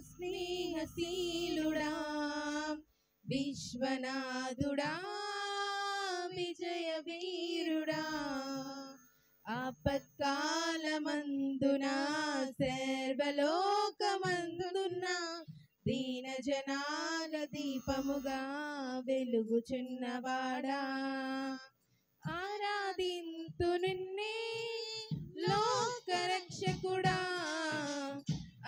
స్నేహశీలుడా విశ్వనాథుడా విజయ వీరుడా ఆపత్కాలమందున సర్వలోకమందున దీన జనాల దీపముగా వెలుగుచున్నవాడా ఆరాధింతు నిన్నే లోకరక్షకుడా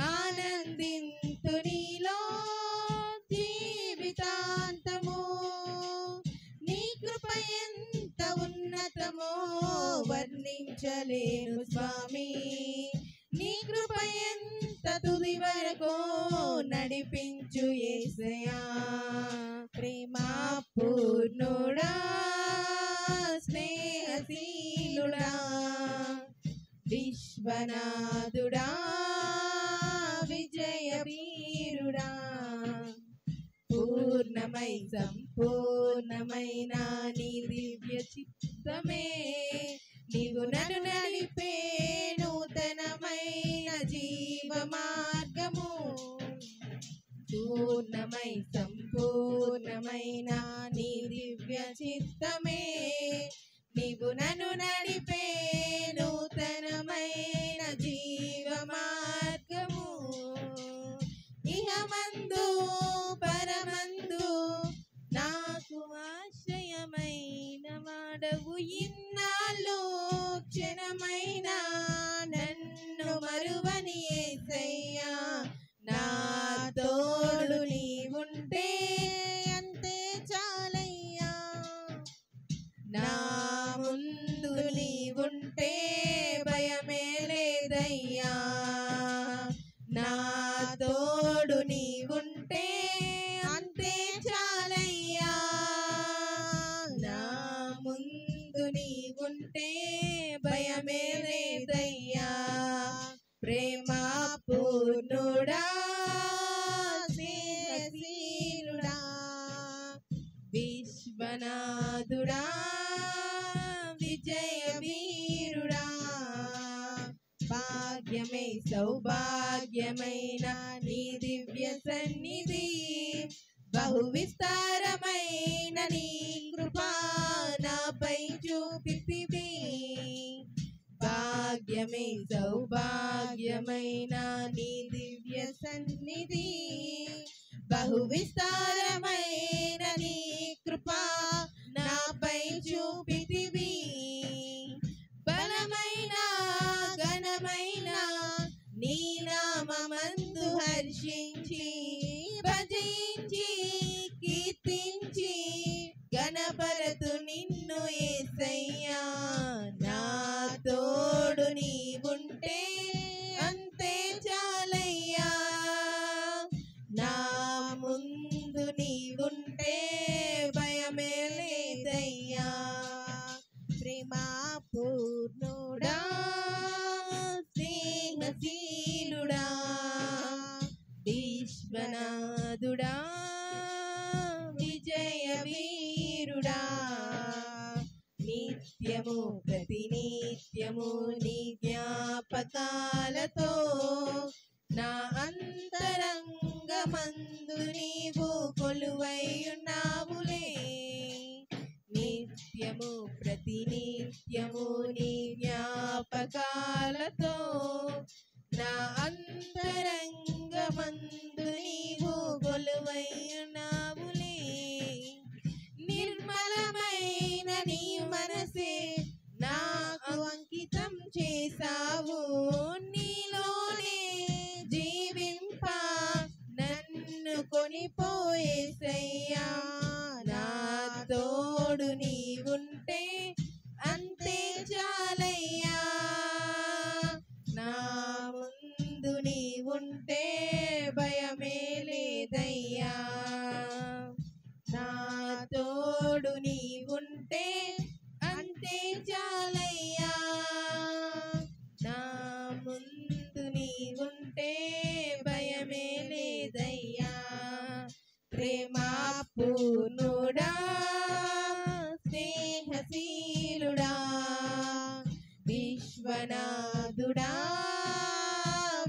ఆనందింతు నీలో జీవితాంతము నీ కృప ఎంత ఉన్నతమో వర్ణించలేను స్వామి నీ కృప ఎంత తుది వరకు నడిపించు యేసయ్యా ప్రేమా పూర్ణుడా స్నేహశీలుడా విశ్వనాథుడా విజయ వీరుడా పూర్ణమై సంపూర్ణమైన నీ దివ్య చిత్తమే నీవు నన్ను నడిపే నూతనమైన జీవ మార్గము పూర్ణమై సంపూర్ణమైన నీ దివ్య చిత్తమే నీవు నన్ను నడిపే నూతనమైన జీవ మార్గము ఇహమందు పరమందు నాకు ఆశ్రయమైన వాడవు ఇన్నాళ్ళు క్షణమైన నన్ను మరువని యేసయ్యా నా తోడు నీవుంటే అంతే చాలయ్యా నా ముందు నీవుంటే భయమే లేదయ్యా నా తోడు నీవుంటే అంతే చాలయ్యా నా ముందు నీవుంటే భయమే లేదయ్యా ప్రేమా పూర్ణుడా స్నేహశీలుడా విశ్వనాథుడా విజయ వీరుడా భాగ్యమే సౌభాగ్యమైన నీ దివ్య సన్నిధి బహు విస్తారమైన నీ కృపా నాపై చూపితివి భాగ్యమే సౌభాగ్యమైన నీ దివ్య సన్నిధి బహు విస్తారమైన నీ కృపా నాపై చూపితివి బలమైన ఘనమైన నీ నామమందు హర్షించి భజించి కీర్తించి గణపరతు నిన్ను యేసయ్యా నా తోడు నీవుంటే అంతే చాలయ్యా నా ముందు నీవుంటే భయమే లేదయ్యా ప్రేమా పూర్ణుడా స్నేహశీలుడా విశ్వనాథుడా విజయ వీరుడా నిత్యము ప్రతినిత్యము నీ జ్ఞాపకాలతో నా అంతరంగమందు నీవు కొలువై ఉన్నావులే నిత్యము ప్రతినిత్యము నీ జ్ఞాపకాలతో నా అంతరంగమందు నీవు కొలువై ఉన్నావులే నిర్మలమైన నీ మనసే నాకు అంకితం చేసావు నీలోనే జీవింప నన్ను కొనిపోయేసయ్యా నా తోడు నీవుంటే అంతే చాలయ్యా నా ముందు నీవుంటే భయమే లేదయ్యా నా తోడు నీవుంటే అంతే చాలయ్యా నా ముందు నీవుంటే భయమే లేదయ్యా ప్రేమా పూర్ణుడా స్నేహశీలుడా విశ్వనాథుడా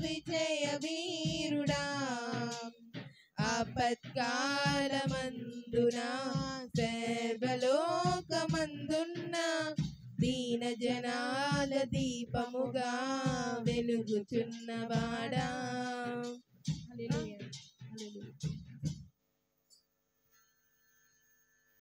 విజయ వీరుడా ఆపత్కాలమందున సర్వలోకమందున్న దీన జనాల దీపముగా వెలుగుచున్నవాడా